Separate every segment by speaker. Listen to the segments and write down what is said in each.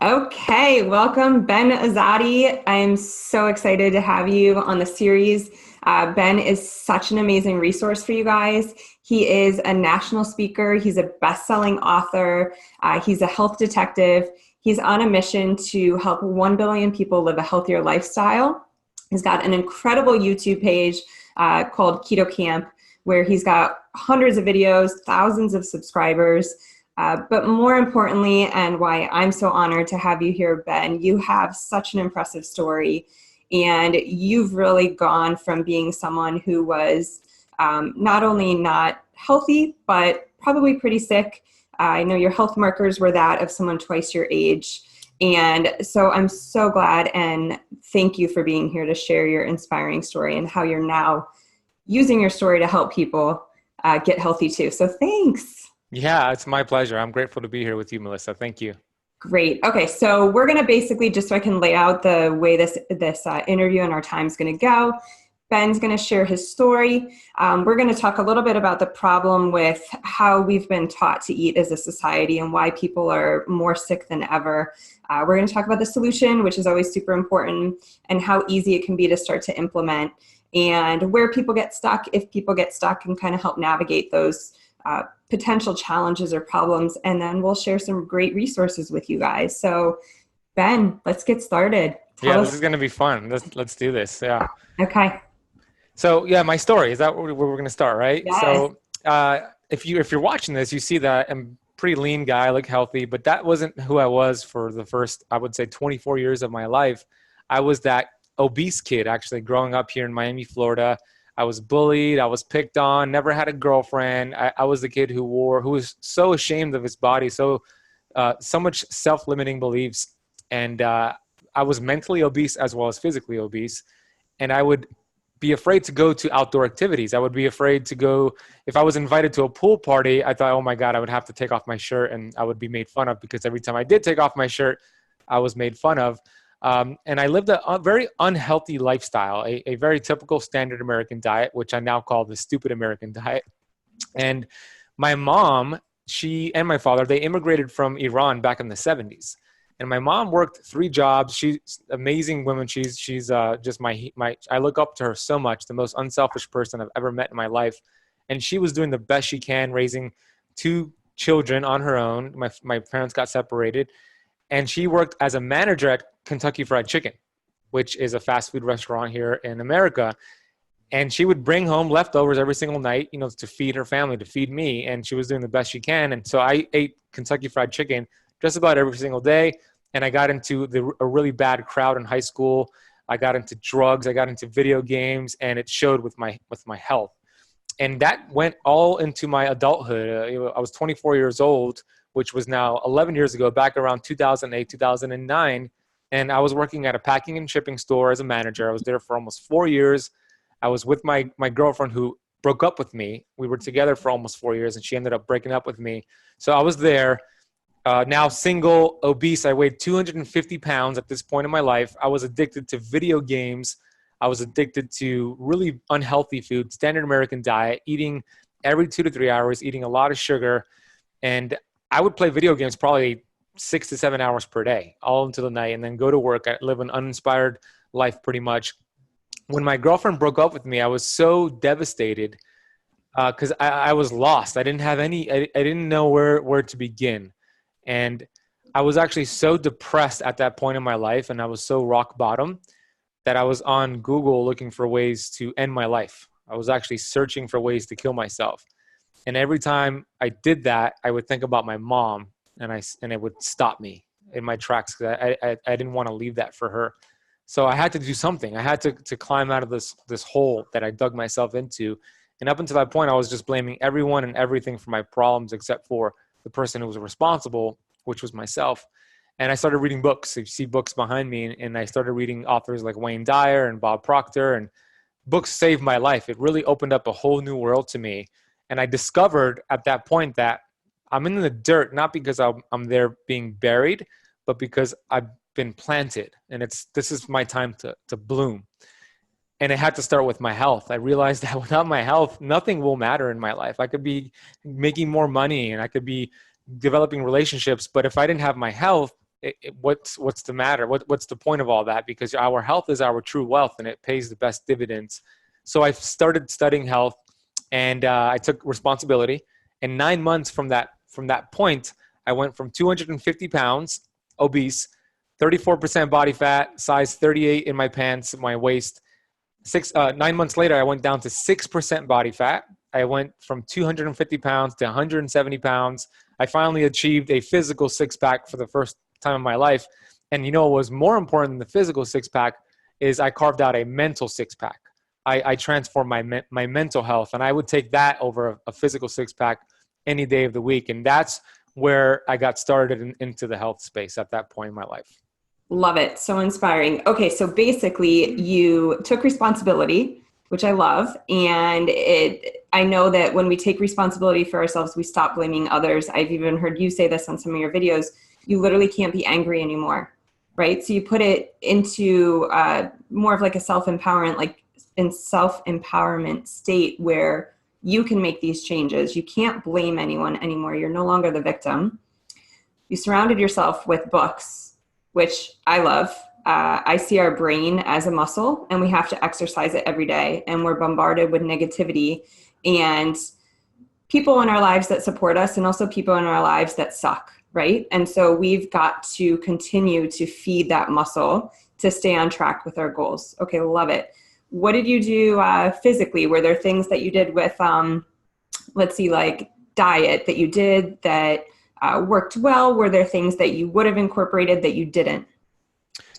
Speaker 1: Okay, welcome, Ben Azadi. I'm so excited to have you on the series. Ben is such an amazing resource for you guys. He is a national speaker, he's a best selling author, he's a health detective. He's on a mission to help 1 billion people live a healthier lifestyle. He's got an incredible YouTube page called Keto Camp, where he's got hundreds of videos, thousands of subscribers. But more importantly, and why I'm so honored to have you here, Ben, you have such an impressive story. And you've really gone from being someone who was not only not healthy, but probably pretty sick. I know your health markers were that of someone twice your age. And so I'm so glad and thank you for being here to share your inspiring story and how you're now using your story to help people get healthy too. So thanks.
Speaker 2: Yeah, it's my pleasure. I'm grateful to be here with you, Melissa. Thank you.
Speaker 1: Great. Okay, so we're going to basically, just so I can lay out the way this interview and our time is going to go, Ben's going to share his story. We're going to talk a little bit about the problem with how we've been taught to eat as a society and why people are more sick than ever. We're going to talk about the solution, which is always super important, and how easy it can be to start to implement, and where people get stuck, if people get stuck, and kind of help navigate those potential challenges or problems. And then we'll share some great resources with you guys. So Ben, let's get started.
Speaker 2: Yeah,
Speaker 1: Tell
Speaker 2: this
Speaker 1: us.
Speaker 2: is going to be fun. Let's do this. Yeah.
Speaker 1: Okay.
Speaker 2: So yeah, my story is that where we're going to start, right?
Speaker 1: Yes.
Speaker 2: So if you're watching this, you see that I'm a pretty lean guy, I look healthy, but that wasn't who I was for the first, I would say, 24 years of my life. I was that obese kid actually growing up here in Miami, Florida. I was bullied. I was picked on. Never had a girlfriend. I was the kid who was so ashamed of his body, so much self-limiting beliefs, and I was mentally obese as well as physically obese. And I would be afraid to go to outdoor activities. I would be afraid to go if I was invited to a pool party. I thought, oh my God, I would have to take off my shirt, and I would be made fun of because every time I did take off my shirt, I was made fun of. And I lived a very unhealthy lifestyle, a very typical standard American diet, which I now call the stupid American diet. And my mom, she and my father, they immigrated from Iran back in the 70s. And my mom worked 3 jobs. She's an amazing woman. She's just my. I look up to her so much. The most unselfish person I've ever met in my life. And she was doing the best she can, raising 2 children on her own. My parents got separated, and she worked as a manager at Kentucky Fried Chicken, which is a fast food restaurant here in America. And she would bring home leftovers every single night, to feed her family, to feed me. And she was doing the best she can. And so I ate Kentucky Fried Chicken just about every single day. And I got into a really bad crowd in high school. I got into drugs. I got into video games, and it showed with my health. And that went all into my adulthood. I was 24 years old, which was now 11 years ago, back around 2008, 2009. And I was working at a packing and shipping store as a manager. I was there for almost 4 years. I was with my girlfriend who broke up with me. We were together for almost 4 years, and she ended up breaking up with me. So I was there, now single, obese. I weighed 250 pounds at this point in my life. I was addicted to video games. I was addicted to really unhealthy food, standard American diet, eating every 2 to 3 hours, eating a lot of sugar. And I would play video games probably 6 to 7 hours per day, all into the night, and then go to work. I live an uninspired life pretty much. When my girlfriend broke up with me, I was so devastated because I was lost. I didn't have I didn't know where to begin. And I was actually so depressed at that point in my life, and I was so rock bottom that I was on Google looking for ways to end my life. I was actually searching for ways to kill myself. And every time I did that, I would think about my mom, and it would stop me in my tracks because I didn't want to leave that for her. So I had to do something. I had to climb out of this hole that I dug myself into. And up until that point, I was just blaming everyone and everything for my problems except for the person who was responsible, which was myself. And I started reading books. You see books behind me, and I started reading authors like Wayne Dyer and Bob Proctor, and books saved my life. It really opened up a whole new world to me. And I discovered at that point that I'm in the dirt, not because I'm there being buried, but because I've been planted, and this is my time to bloom. And it had to start with my health. I realized that without my health, nothing will matter in my life. I could be making more money and I could be developing relationships, but if I didn't have my health, what's the matter? What's the point of all that? Because our health is our true wealth, and it pays the best dividends. So I started studying health, and I took responsibility. And 9 months from that point, I went from 250 pounds, obese, 34% body fat, size 38 in my pants, my waist. 9 months later, I went down to 6% body fat. I went from 250 pounds to 170 pounds. I finally achieved a physical six pack for the first time in my life. And what was more important than the physical six pack is I carved out a mental six pack. I transformed my mental health, and I would take that over a physical six pack any day of the week. And that's where I got started into the health space at that point in my life.
Speaker 1: Love it. So inspiring. Okay, so basically you took responsibility, which I love. And I know that when we take responsibility for ourselves, we stop blaming others. I've even heard you say this on some of your videos. You literally can't be angry anymore, right? So you put it into more of like a self-empowerment state where you can make these changes. You can't blame anyone anymore. You're no longer the victim. You surrounded yourself with books, which I love. I see our brain as a muscle, and we have to exercise it every day. And we're bombarded with negativity and people in our lives that support us, and also people in our lives that suck, right? And so we've got to continue to feed that muscle to stay on track with our goals. Okay, love it. What did you do physically? Were there things that you did with, like diet that you did that worked well? Were there things that you would have incorporated that you didn't?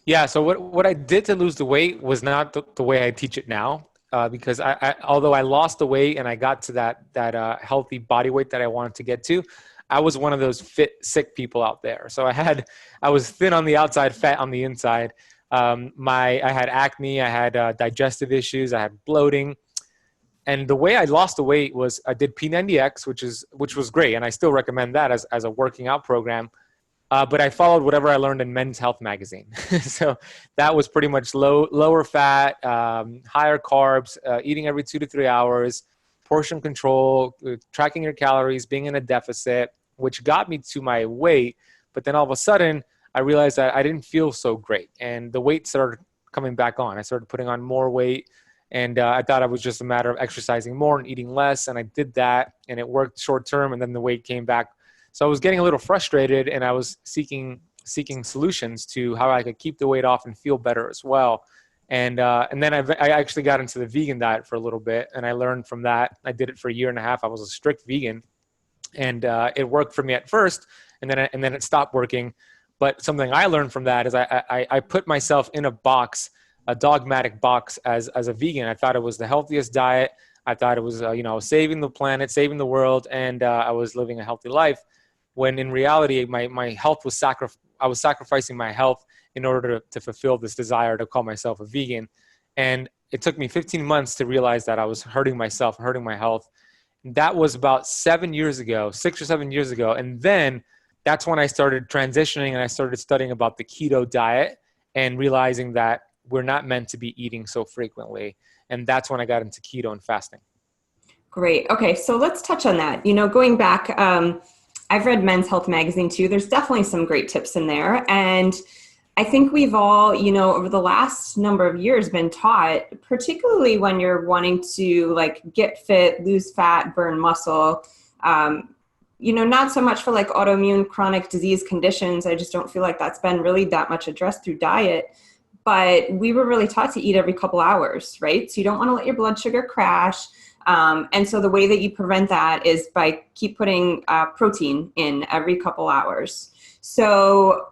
Speaker 2: Yeah. So what I did to lose the weight was not the way I teach it now, because although I lost the weight and I got to that healthy body weight that I wanted to get to, I was one of those fit, sick people out there. So I was thin on the outside, fat on the inside. I had acne, I had digestive issues, I had bloating. And the way I lost the weight was I did P90X, which was great, and I still recommend that as a working out program. But I followed whatever I learned in Men's Health magazine. So that was pretty much lower fat, higher carbs, eating every 2 to 3 hours, portion control, tracking your calories, being in a deficit, which got me to my weight. But then all of a sudden, I realized that I didn't feel so great, and the weight started coming back on. I started putting on more weight, and I thought it was just a matter of exercising more and eating less, and I did that, and it worked short term, and then the weight came back. So I was getting a little frustrated, and I was seeking solutions to how I could keep the weight off and feel better as well. And then I actually got into the vegan diet for a little bit, and I learned from that. I did it for a year and a half. I was a strict vegan, and it worked for me at first, and then it stopped working. But something I learned from that is I put myself in a box, a dogmatic box as a vegan. I thought it was the healthiest diet. I thought it was, saving the planet, saving the world, and I was living a healthy life. When in reality, my health was I was sacrificing my health in order to fulfill this desire to call myself a vegan. And it took me 15 months to realize that I was hurting myself, hurting my health. And that was about 6 or 7 years ago. And then that's when I started transitioning, and I started studying about the keto diet and realizing that we're not meant to be eating so frequently. And that's when I got into keto and fasting.
Speaker 1: Great. Okay, so let's touch on that. Going back, I've read Men's Health magazine too. There's definitely some great tips in there. And I think we've all, over the last number of years been taught, particularly when you're wanting to get fit, lose fat, burn muscle, not so much for autoimmune chronic disease conditions. I just don't feel like that's been really that much addressed through diet. But we were really taught to eat every couple hours, right? So you don't want to let your blood sugar crash. And so the way that you prevent that is by keep putting protein in every couple hours. So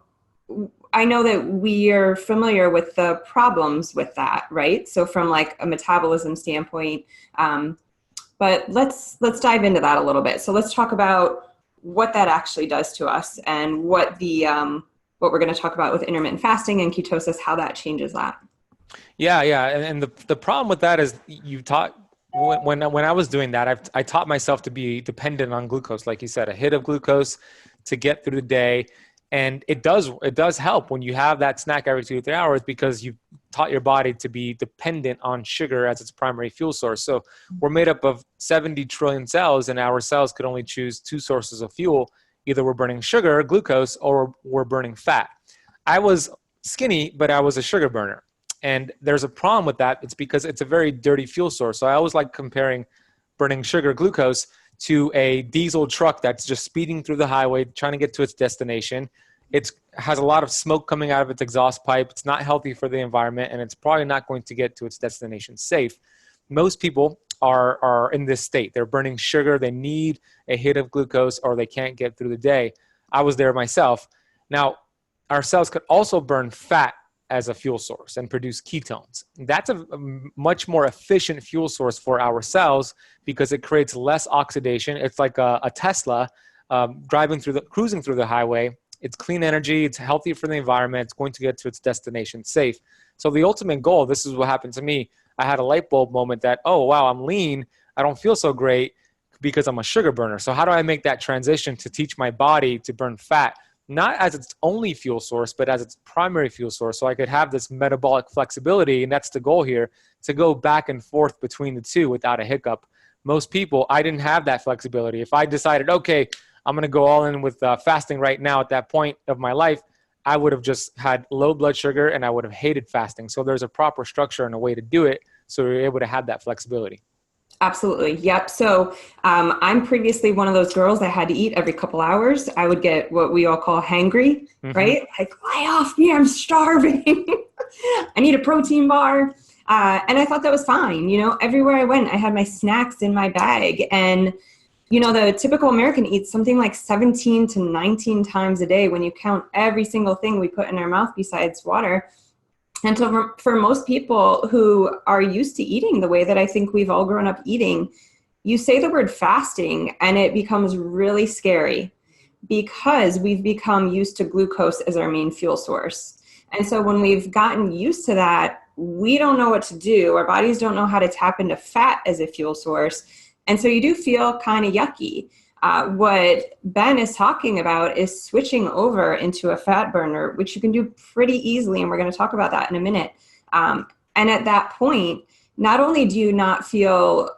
Speaker 1: I know that we are familiar with the problems with that, right? So from a metabolism standpoint, but let's dive into that a little bit. So let's talk about what that actually does to us, and what we're going to talk about with intermittent fasting and ketosis, how that changes that.
Speaker 2: Yeah. And the problem with that is when I was doing that, I taught myself to be dependent on glucose. Like you said, a hit of glucose to get through the day. And it does help when you have that snack every 2 to 3 hours, because you've taught your body to be dependent on sugar as its primary fuel source. So we're made up of 70 trillion cells, and our cells could only choose two sources of fuel. Either we're burning sugar, glucose, or we're burning fat. I was skinny, but I was a sugar burner. And there's a problem with that. It's because it's a very dirty fuel source. So I always like comparing burning sugar, glucose, to a diesel truck that's just speeding through the highway, trying to get to its destination. It has a lot of smoke coming out of its exhaust pipe. It's not healthy for the environment, and it's probably not going to get to its destination safe. Most people are in this state. They're burning sugar. They need a hit of glucose or they can't get through the day. I was there myself. Now, our cells could also burn fat as a fuel source and produce ketones. That's a much more efficient fuel source for our cells because it creates less oxidation. It's like a Tesla cruising through the highway. It's clean energy. It's healthy for the environment. It's going to get to its destination safe. So the ultimate goal, this is what happened to me. I had a light bulb moment that, oh, wow, I'm lean. I don't feel so great because I'm a sugar burner. So how do I make that transition to teach my body to burn fat, not as its only fuel source, but as its primary fuel source, so I could have this metabolic flexibility, and that's the goal here, to go back and forth between the two without a hiccup. Most people, I didn't have that flexibility. If I decided, okay, I'm going to go all in with fasting right now at that point of my life, I would have just had low blood sugar and I would have hated fasting. So there's a proper structure and a way to do it so you're able to have that flexibility.
Speaker 1: Absolutely. Yep. So I'm previously one of those girls that had to eat every couple hours. I would get what we all call hangry, right? Like, lay off me, I'm starving. I need a protein bar. And I thought that was fine. You know, everywhere I went, I had my snacks in my bag. And, you know, the typical American eats something like 17 to 19 times a day when you count every single thing we put in our mouth besides water. And so for most people who are used to eating the way that I think we've all grown up eating, you say the word fasting and it becomes really scary because we've become used to glucose as our main fuel source. And so when we've gotten used to that, we don't know what to do. Our bodies don't know how to tap into fat as a fuel source. And so you do feel kind of yucky. What Ben is talking about is switching over into a fat burner, which you can do pretty easily. And we're going to talk about that in a minute. And at that point, not only do you not feel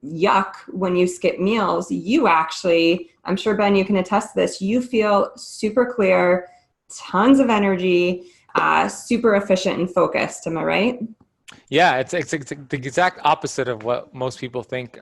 Speaker 1: yuck when you skip meals, you actually, I'm sure, Ben, you can attest to this, you feel super clear, tons of energy, super efficient and focused. Am I right?
Speaker 2: Yeah, it's the exact opposite of what most people think.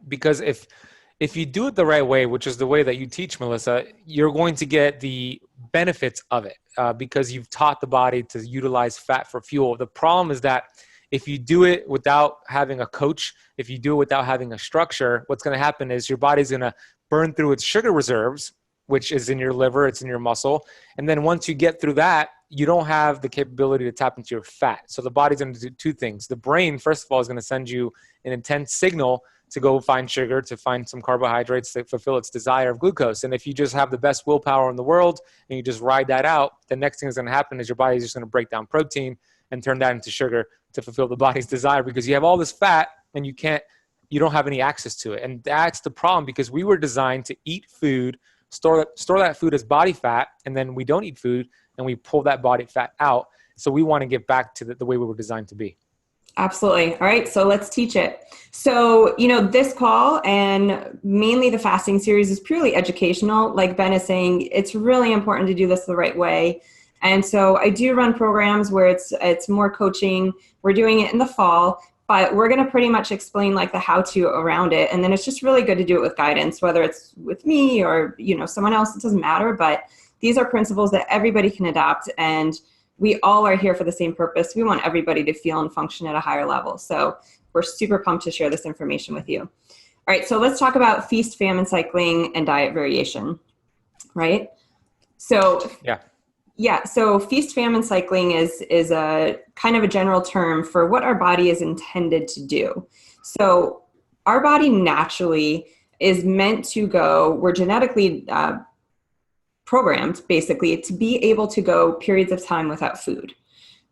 Speaker 2: Because if you do it the right way, which is the way that you teach, Melissa, you're going to get the benefits of it because you've taught the body to utilize fat for fuel. The problem is that if you do it without having a coach, if you do it without having a structure, what's going to happen is your body's going to burn through its sugar reserves, which is in your liver, it's in your muscle. And then once you get through that, you don't have the capability to tap into your fat. So the body's going to do two things. The brain, first of all, is going to send you an intense signal to go find sugar, to find some carbohydrates to fulfill its desire of glucose. And if you just have the best willpower in the world and you just ride that out, the next thing that's going to happen is your body is just going to break down protein and turn that into sugar to fulfill the body's desire because you have all this fat and you don't have any access to it. And that's the problem because we were designed to eat food, store that food as body fat, and then we don't eat food and we pull that body fat out. So we want to get back to the way we were designed to be.
Speaker 1: Absolutely. All right. So let's teach it. So, you know, this call and mainly the fasting series is purely educational. Like Ben is saying, it's really important to do this the right way. And so I do run programs where it's more coaching. We're doing it in the fall, but we're going to pretty much explain like the how-to around it. And then it's just really good to do it with guidance, whether it's with me or, you know, someone else, it doesn't matter. But these are principles that everybody can adopt, and we all are here for the same purpose. We want everybody to feel and function at a higher level. So we're super pumped to share this information with you. All right, so let's talk about feast, famine cycling, and diet variation, right? So so feast, famine cycling is a kind of a general term for what our body is intended to do. So our body naturally is meant to go, we're genetically programmed basically to be able to go periods of time without food.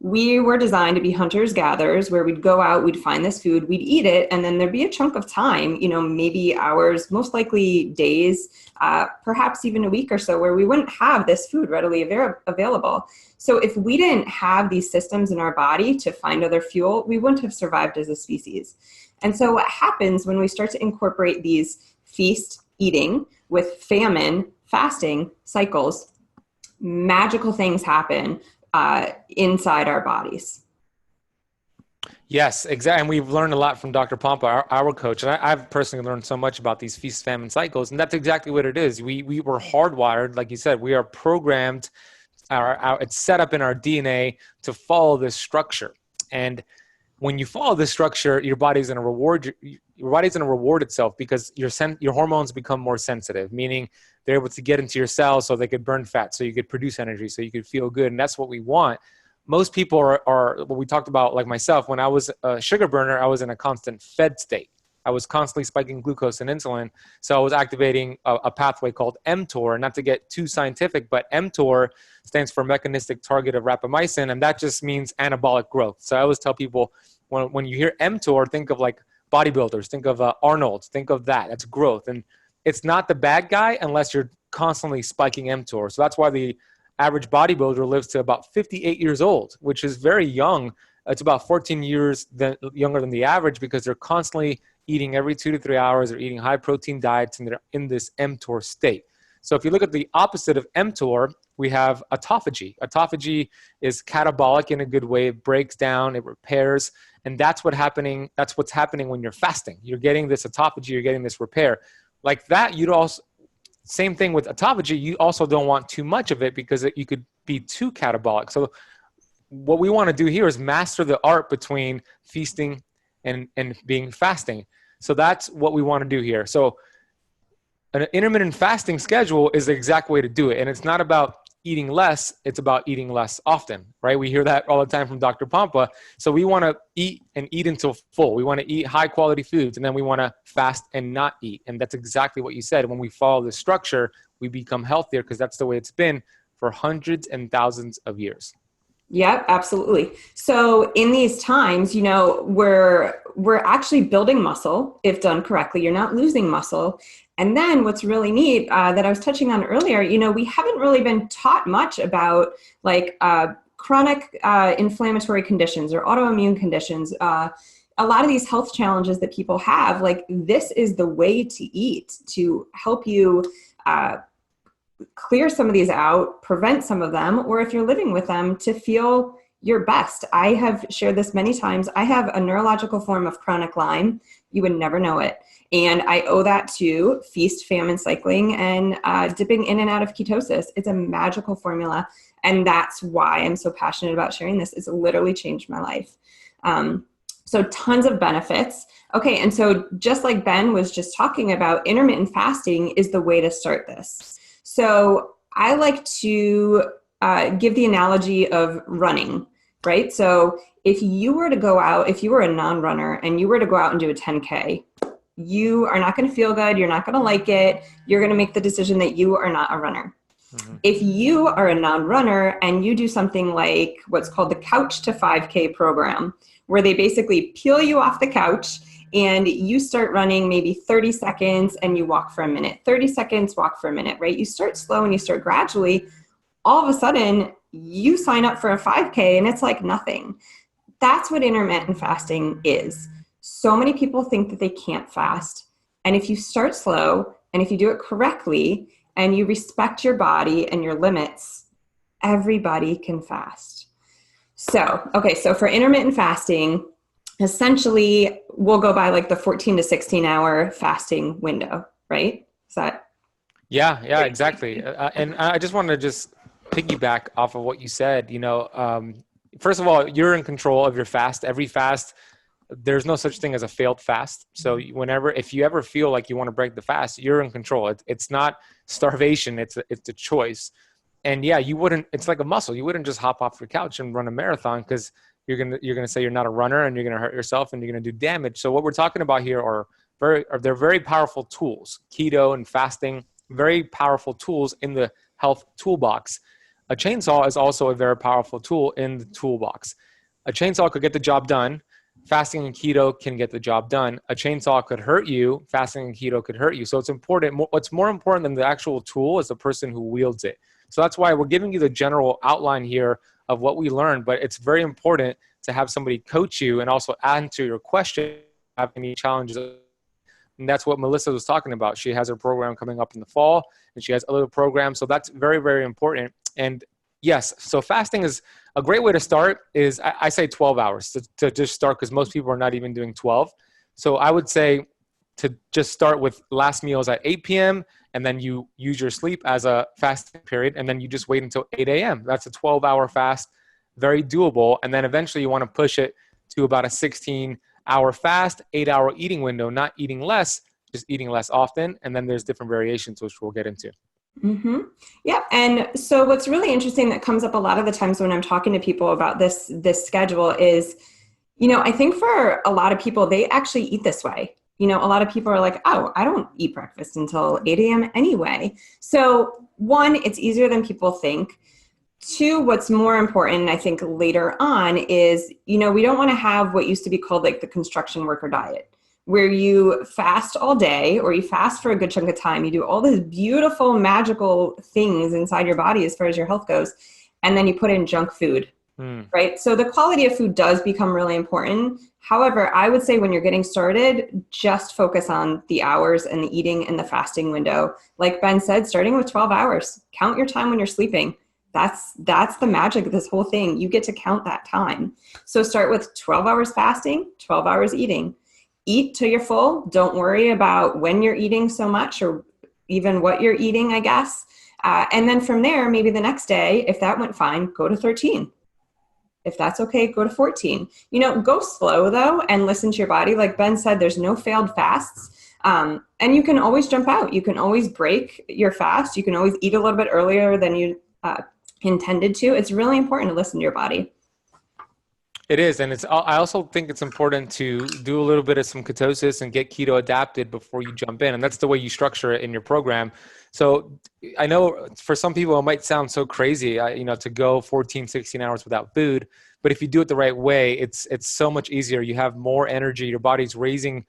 Speaker 1: We were designed to be hunters gatherers where we'd go out, we'd find this food, we'd eat it, and then there'd be a chunk of time, you know, maybe hours, most likely days, perhaps even a week or so where we wouldn't have this food readily available. So if we didn't have these systems in our body to find other fuel, we wouldn't have survived as a species. And so what happens when we start to incorporate these feast eating with famine fasting cycles, magical things happen. inside our bodies.
Speaker 2: Yes, exactly. And we've learned a lot from Dr. Pompa, our coach. And I've personally learned so much about these feast famine cycles. And that's exactly what it is. We were hardwired, like you said, we are programmed, it's set up in our DNA to follow this structure. And when you follow this structure, your body's going to reward itself because your hormones become more sensitive, meaning they're able to get into your cells so they could burn fat, so you could produce energy, so you could feel good. And that's what we want. Most people are what we talked about, like myself, when I was a sugar burner, I was in a constant fed state. I was constantly spiking glucose and insulin. So I was activating a pathway called mTOR. Not to get too scientific, but mTOR stands for mechanistic target of rapamycin, and that just means anabolic growth. So I always tell people, when you hear mTOR, think of like bodybuilders, think of Arnold, think of that. That's growth. And it's not the bad guy unless you're constantly spiking mTOR. So that's why the average bodybuilder lives to about 58 years old, which is very young. It's about 14 years younger than the average because they're constantly eating every 2 to 3 hours. They're eating high protein diets and they're in this mTOR state. So if you look at the opposite of mTOR, we have autophagy. Autophagy is catabolic in a good way. It breaks down, it repairs, and that's what's happening when you're fasting. You're getting this autophagy, you're getting this repair. Like that, you'd also, same thing with autophagy, you also don't want too much of it because you could be too catabolic. So what we want to do here is master the art between feasting and being fasting. So that's what we want to do here. So an intermittent fasting schedule is the exact way to do it. And it's not about eating less, it's about eating less often, right? We hear that all the time from Dr. Pompa. So we want to eat and eat until full. We want to eat high quality foods, and then we want to fast and not eat. And that's exactly what you said. When we follow this structure, we become healthier because that's the way it's been for hundreds and thousands of years.
Speaker 1: Yep, absolutely. So in these times, we're actually building muscle if done correctly. You're not losing muscle. And then what's really neat that I was touching on earlier, we haven't really been taught much about like chronic inflammatory conditions or autoimmune conditions. A lot of these health challenges that people have, like this is the way to eat to help you clear some of these out, prevent some of them, or if you're living with them, to feel your best. I have shared this many times. I have a neurological form of chronic Lyme. You would never know it. And I owe that to feast, famine cycling and dipping in and out of ketosis. It's a magical formula. And that's why I'm so passionate about sharing this. It's literally changed my life. So tons of benefits. Okay, and so just like Ben was just talking about, intermittent fasting is the way to start this. So I like to give the analogy of running, right? So if you were to go out, if you were a non-runner and you were to go out and do a 10K, you are not going to feel good. You're not going to like it. You're going to make the decision that you are not a runner. Mm-hmm. If you are a non-runner and you do something like what's called the Couch to 5K program, where they basically peel you off the couch and you start running maybe 30 seconds and you walk for a minute, 30 seconds, walk for a minute, right? You start slow and you start gradually. All of a sudden, you sign up for a 5K and it's like nothing. That's what intermittent fasting is. So many people think that they can't fast. And if you start slow and if you do it correctly and you respect your body and your limits, everybody can fast. So for intermittent fasting, essentially we'll go by like the 14 to 16 hour fasting window, right? Is that?
Speaker 2: Yeah, exactly. And I just wanted to just piggyback off of what you said. First of all, you're in control of your fast. Every fast, there's no such thing as a failed fast. So if you ever feel like you want to break the fast, you're in control. It's not starvation. It's a choice. And yeah, it's like a muscle. You wouldn't just hop off your couch and run a marathon because you're gonna say you're not a runner and you're gonna hurt yourself and you're gonna do damage. So what we're talking about here they're very powerful tools. Keto and fasting, very powerful tools in the health toolbox. A chainsaw is also a very powerful tool in the toolbox. A chainsaw could get the job done. Fasting and keto can get the job done. A chainsaw could hurt you. Fasting and keto could hurt you. So it's important. What's more important than the actual tool is the person who wields it. So that's why we're giving you the general outline here of what we learned, but it's very important to have somebody coach you and also answer your question, have any challenges. And that's what Melissa was talking about. She has her program coming up in the fall and she has other programs. So that's very, very important. And Yes. So fasting is a great way to start is I say 12 hours to just start, because most people are not even doing 12. So I would say to just start with last meals at 8 p.m. and then you use your sleep as a fasting period, and then you just wait until 8 a.m. That's a 12-hour fast, very doable. And then eventually you want to push it to about a 16-hour fast, 8-hour eating window, not eating less, just eating less often. And then there's different variations, which we'll get into.
Speaker 1: Mm-hmm. Yeah. And so what's really interesting that comes up a lot of the times when I'm talking to people about this schedule is, I think for a lot of people, they actually eat this way. A lot of people are like, oh, I don't eat breakfast until 8 a.m. anyway. So one, it's easier than people think. Two, what's more important, I think, later on is, we don't want to have what used to be called like the construction worker diet, where you fast all day or you fast for a good chunk of time. You do all these beautiful, magical things inside your body as far as your health goes, and then you put in junk food, right? So the quality of food does become really important. However, I would say when you're getting started, just focus on the hours and the eating and the fasting window. Like Ben said, starting with 12 hours, count your time when you're sleeping. That's the magic of this whole thing. You get to count that time. So start with 12 hours fasting, 12 hours eating. Eat till you're full. Don't worry about when you're eating so much or even what you're eating, I guess. And then from there, maybe the next day, if that went fine, go to 13. If that's okay, go to 14. Go slow though, and listen to your body. Like Ben said, there's no failed fasts. And you can always jump out. You can always break your fast. You can always eat a little bit earlier than you intended to. It's really important to listen to your body.
Speaker 2: It is. And I also think it's important to do a little bit of some ketosis and get keto adapted before you jump in. And that's the way you structure it in your program. So I know for some people, it might sound so crazy, to go 14, 16 hours without food. But if you do it the right way, it's so much easier. You have more energy. Your body's raising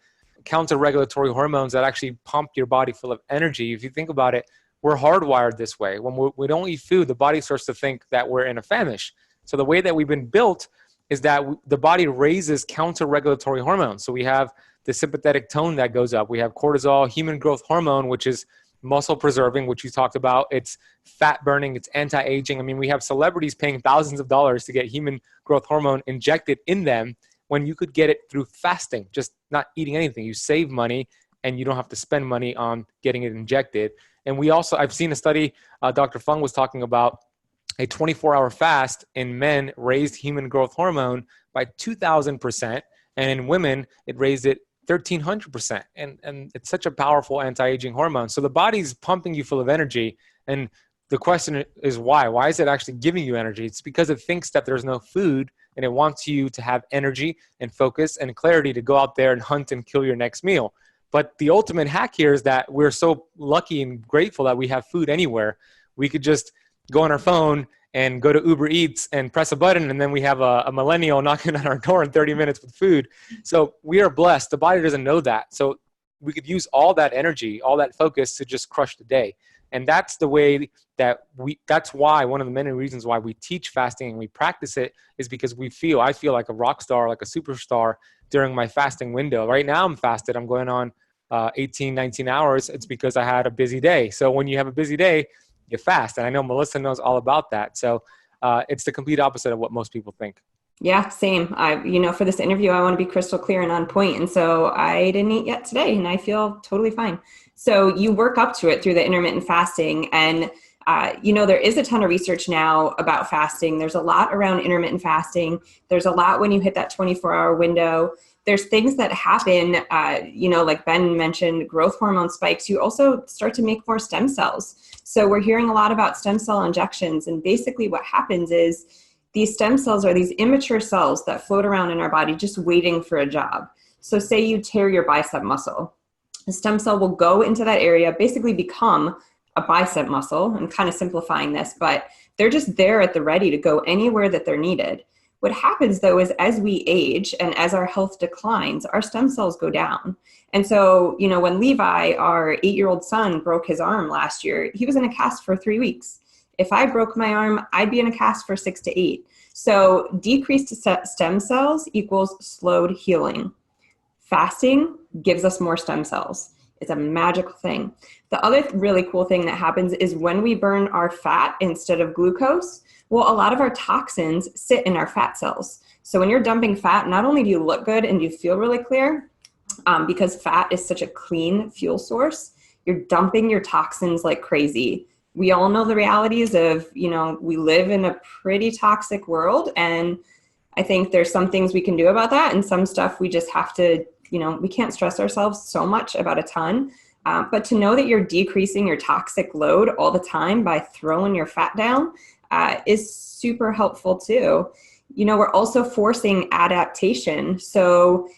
Speaker 2: counter-regulatory hormones that actually pump your body full of energy. If you think about it, we're hardwired this way. When we don't eat food, the body starts to think that we're in a famish. So the way that we've been built is that the body raises counter-regulatory hormones. So we have the sympathetic tone that goes up. We have cortisol, human growth hormone, which is muscle preserving, which you talked about. It's fat burning, it's anti-aging. I mean, we have celebrities paying thousands of dollars to get human growth hormone injected in them when you could get it through fasting, just not eating anything. You save money and you don't have to spend money on getting it injected. And I've seen a study Dr. Fung was talking about. A 24-hour fast in men raised human growth hormone by 2,000%, and in women, it raised it 1,300%. And it's such a powerful anti-aging hormone. So the body's pumping you full of energy. And the question is why? Why is it actually giving you energy? It's because it thinks that there's no food, and it wants you to have energy and focus and clarity to go out there and hunt and kill your next meal. But the ultimate hack here is that we're so lucky and grateful that we have food anywhere. We could just go on our phone and go to Uber Eats and press a button, and then we have a millennial knocking on our door in 30 minutes with food. So we are blessed. The body doesn't know that. So we could use all that energy, all that focus to just crush the day. And that's the way that that's why one of the many reasons why we teach fasting and we practice it is because I feel like a rock star, like a superstar during my fasting window. Right now I'm fasted. I'm going on 18, 19 hours. It's because I had a busy day. So when you have a busy day, you fast. And I know Melissa knows all about that. So it's the complete opposite of what most people think.
Speaker 1: Yeah, same. For this interview, I want to be crystal clear and on point. And so I didn't eat yet today and I feel totally fine. So you work up to it through the intermittent fasting. And, there is a ton of research now about fasting. There's a lot around intermittent fasting. There's a lot when you hit that 24-hour window. There's things that happen, like Ben mentioned, growth hormone spikes. You also start to make more stem cells. So we're hearing a lot about stem cell injections. And basically what happens is these stem cells are these immature cells that float around in our body just waiting for a job. So say you tear your bicep muscle. The stem cell will go into that area, basically become a bicep muscle. I'm kind of simplifying this, but they're just there at the ready to go anywhere that they're needed. What happens though is as we age and as our health declines, our stem cells go down. And so, when Levi, our 8-year-old son, broke his arm last year, he was in a cast for 3 weeks. If I broke my arm, I'd be in a cast for 6 to 8. So decreased stem cells equals slowed healing. Fasting gives us more stem cells. It's a magical thing. The other really cool thing that happens is when we burn our fat instead of glucose, well, a lot of our toxins sit in our fat cells. So when you're dumping fat, not only do you look good and you feel really clear, because fat is such a clean fuel source, you're dumping your toxins like crazy. We all know the realities of, we live in a pretty toxic world, and I think there's some things we can do about that, and some stuff we just have to, we can't stress ourselves so much about a ton. But to know that you're decreasing your toxic load all the time by throwing your fat down is super helpful too. We're also forcing adaptation. So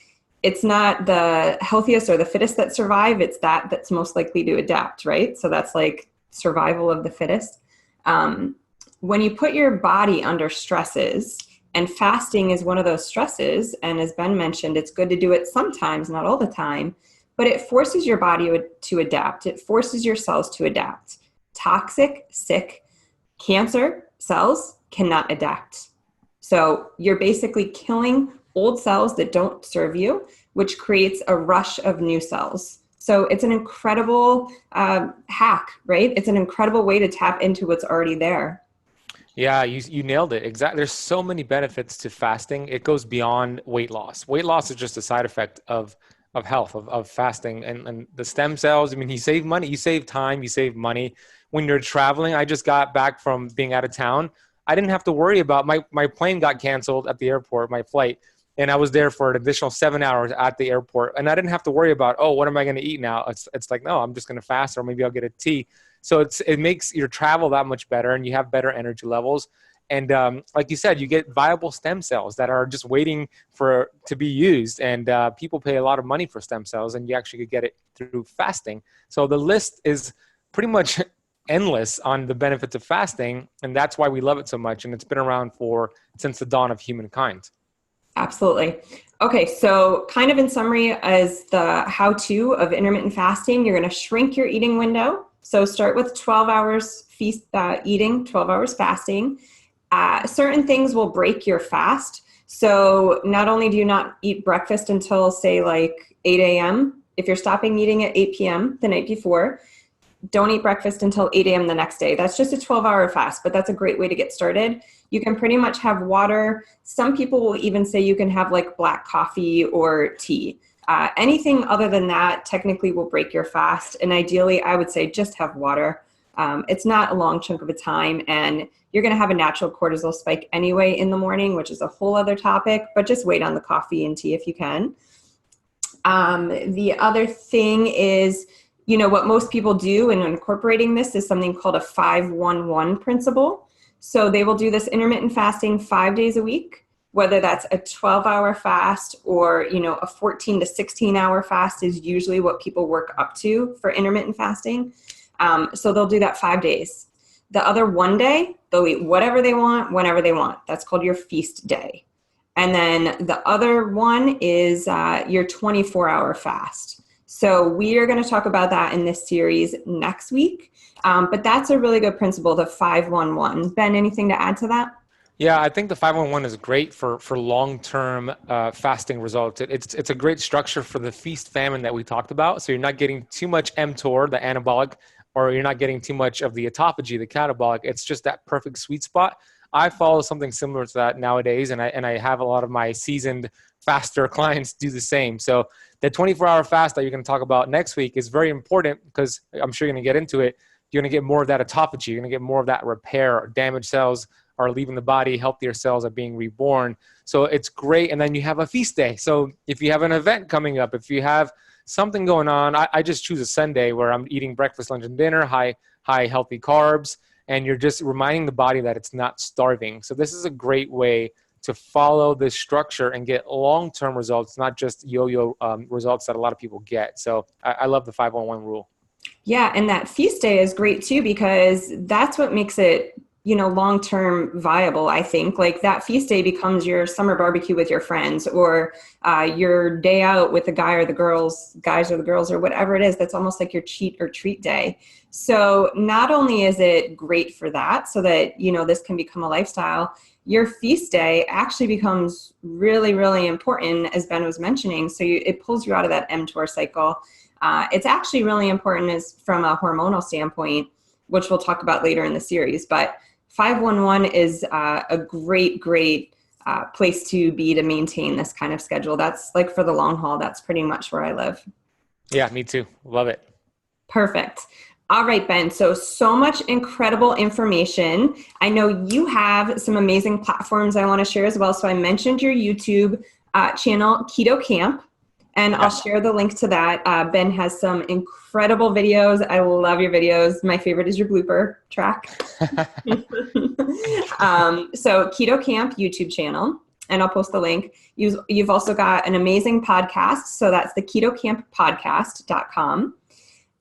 Speaker 1: it's not the healthiest or the fittest that survive. It's that's most likely to adapt, right? So that's like survival of the fittest. When you put your body under stresses, and fasting is one of those stresses, and as Ben mentioned, it's good to do it sometimes, not all the time, but it forces your body to adapt. It forces your cells to adapt. Toxic, sick, cancer cells cannot adapt. So you're basically killing old cells that don't serve you, which creates a rush of new cells. So it's an incredible hack, right? It's an incredible way to tap into what's already there.
Speaker 2: Yeah, you nailed it. Exactly. There's so many benefits to fasting. It goes beyond weight loss. Weight loss is just a side effect of health, of fasting, and the stem cells. I mean, you save money, you save time, you save money. When you're traveling, I just got back from being out of town. I didn't have to worry about my plane got canceled at the airport, my flight, and I was there for an additional 7 hours at the airport, and I didn't have to worry about, oh, what am I going to eat now? It's like, no, I'm just going to fast, or maybe I'll get a tea. So it makes your travel that much better, and you have better energy levels. And like you said, you get viable stem cells that are just waiting to be used. And people pay a lot of money for stem cells, and you actually could get it through fasting. So the list is pretty much endless on the benefits of fasting, and that's why we love it so much. And it's been around since the dawn of humankind.
Speaker 1: Absolutely. Okay, so kind of in summary, as the how-to of intermittent fasting, you're going to shrink your eating window. So start with 12 hours eating, 12 hours fasting. Certain things will break your fast. So not only do you not eat breakfast until, say, like 8 a.m., if you're stopping eating at 8 p.m. the night before, don't eat breakfast until 8 a.m. the next day. That's just a 12-hour fast, but that's a great way to get started. You can pretty much have water. Some people will even say you can have like black coffee or tea. Anything other than that technically will break your fast. And ideally, I would say just have water. It's not a long chunk of a time, and you're going to have a natural cortisol spike anyway in the morning, which is a whole other topic, but just wait on the coffee and tea if you can. The other thing is, what most people do in incorporating this is something called a 5-1-1 principle. So they will do this intermittent fasting 5 days a week, whether that's a 12-hour fast or, a 14 to 16-hour fast is usually what people work up to for intermittent fasting. So they'll do that 5 days. The other one day, they'll eat whatever they want, whenever they want. That's called your feast day. And then the other one is your 24-hour fast. So we are going to talk about that in this series next week. But that's a really good principle, the 5-1-1. Ben, anything to add to that?
Speaker 2: Yeah, I think the 5-1-1 is great for long-term fasting results. It's a great structure for the feast famine that we talked about. So you're not getting too much mTOR, the anabolic, or you're not getting too much of the autophagy, the catabolic. It's just that perfect sweet spot. I follow something similar to that nowadays, and I have a lot of my seasoned faster clients do the same. So the 24-hour fast that you're going to talk about next week is very important because I'm sure you're going to get into it. You're going to get more of that autophagy. You're going to get more of that repair. Damaged cells are leaving the body. Healthier cells are being reborn. So it's great. And then you have a feast day. So if you have an event coming up, if you have something going on, I just choose a Sunday where I'm eating breakfast, lunch, and dinner, high healthy carbs, and you're just reminding the body that it's not starving. So this is a great way to follow this structure and get long-term results, not just yo-yo results that a lot of people get. So I love the 5-1-1 rule.
Speaker 1: Yeah, and that feast day is great too, because that's what makes it, long-term viable, I think. Like that feast day becomes your summer barbecue with your friends, or your day out with the guys or the girls, or whatever it is. That's almost like your cheat or treat day. So not only is it great for that, so that, this can become a lifestyle, your feast day actually becomes really, really important, as Ben was mentioning. So it pulls you out of that mTOR cycle. It's actually really important is from a hormonal standpoint, which we'll talk about later in the series. But 511 is a great place to be to maintain this kind of schedule. That's like for the long haul. That's pretty much where I live.
Speaker 2: Yeah, me too. Love it.
Speaker 1: Perfect. All right, Ben. So much incredible information. I know you have some amazing platforms I want to share as well. So I mentioned your YouTube channel, Keto Camp, and I'll share the link to that. Ben has some incredible videos. I love your videos. My favorite is your blooper track. So Keto Camp YouTube channel, and I'll post the link. You've also got an amazing podcast. So that's the ketocamppodcast.com.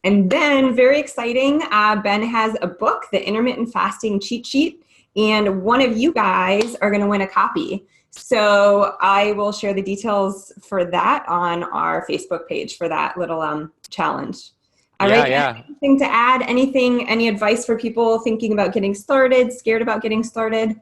Speaker 1: And then, very exciting, Ben has a book, The Intermittent Fasting Cheat Sheet, and one of you guys are going to win a copy. So I will share the details for that on our Facebook page for that little challenge. All right. Anything to add? Any advice for people thinking about getting started, scared about getting started?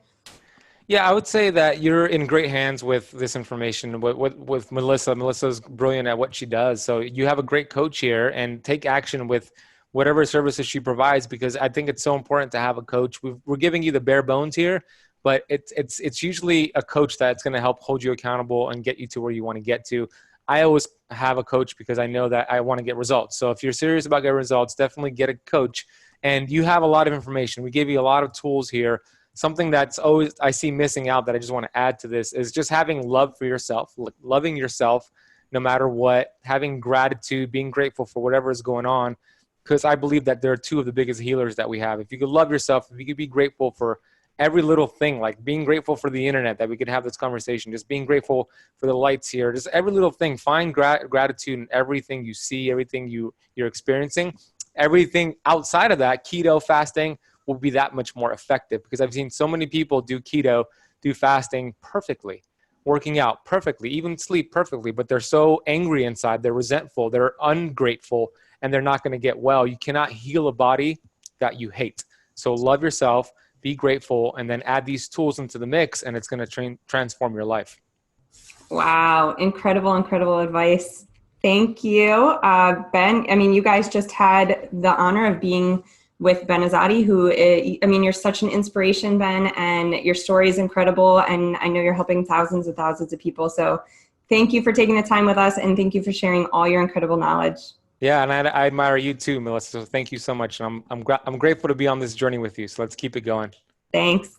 Speaker 2: Yeah, I would say that you're in great hands with this information with Melissa. Melissa's brilliant at what she does. So you have a great coach here, and take action with whatever services she provides, because I think it's so important to have a coach. We're giving you the bare bones here, but it's usually a coach that's going to help hold you accountable and get you to where you want to get to. I always have a coach because I know that I want to get results. So if you're serious about getting results, definitely get a coach. And you have a lot of information. We gave you a lot of tools here. Something that's always I see missing out that I just want to add to this is just having love for yourself, loving yourself no matter what, having gratitude, being grateful for whatever is going on, because I believe that there are two of the biggest healers that we have. If you could love yourself, if you could be grateful for every little thing, like being grateful for the internet that we could have this conversation, just being grateful for the lights here, just every little thing, find gratitude in everything you see, everything you're experiencing. Everything outside of that, keto, fasting, will be that much more effective, because I've seen so many people do keto, do fasting perfectly, working out perfectly, even sleep perfectly, but they're so angry inside, they're resentful, they're ungrateful, and they're not going to get well. You cannot heal a body that you hate. So love yourself, be grateful, and then add these tools into the mix, and it's going to transform your life.
Speaker 1: Wow. Incredible advice. Thank you, Ben. I mean, you guys just had the honor of being with Ben Azadi, who, you're such an inspiration, Ben, and your story is incredible. And I know you're helping thousands and thousands of people. So thank you for taking the time with us, and thank you for sharing all your incredible knowledge.
Speaker 2: Yeah, and I admire you too, Melissa. So thank you so much. And I'm grateful to be on this journey with you. So let's keep it going.
Speaker 1: Thanks.